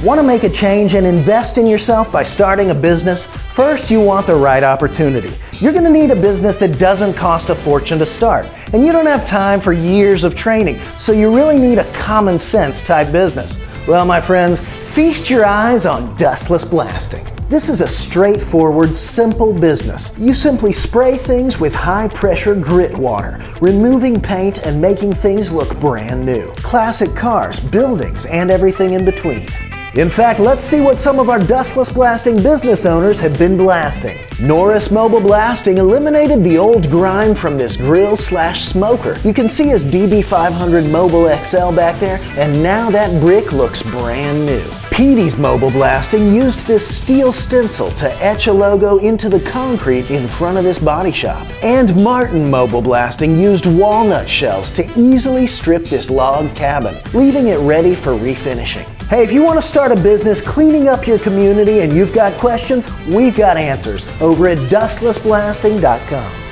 Want to make a change and invest in yourself by starting a business? First, you want the right opportunity. You're going to need a business that doesn't cost a fortune to start, and you don't have time for years of training, so you really need a common sense type business. Well, my friends, feast your eyes on Dustless Blasting. This is a straightforward, simple business. You simply spray things with high-pressure grit water, removing paint and making things look brand new. Classic cars, buildings, and everything in between. In fact, let's see what some of our Dustless Blasting business owners have been blasting. Norris Mobile Blasting eliminated the old grime from this grill/smoker. You can see his DB500 Mobile XL back there, and now that brick looks brand new. Petey's Mobile Blasting used this steel stencil to etch a logo into the concrete in front of this body shop. And Martin Mobile Blasting used walnut shells to easily strip this log cabin, leaving it ready for refinishing. Hey, if you want to start a business cleaning up your community and you've got questions, we've got answers over at dustlessblasting.com.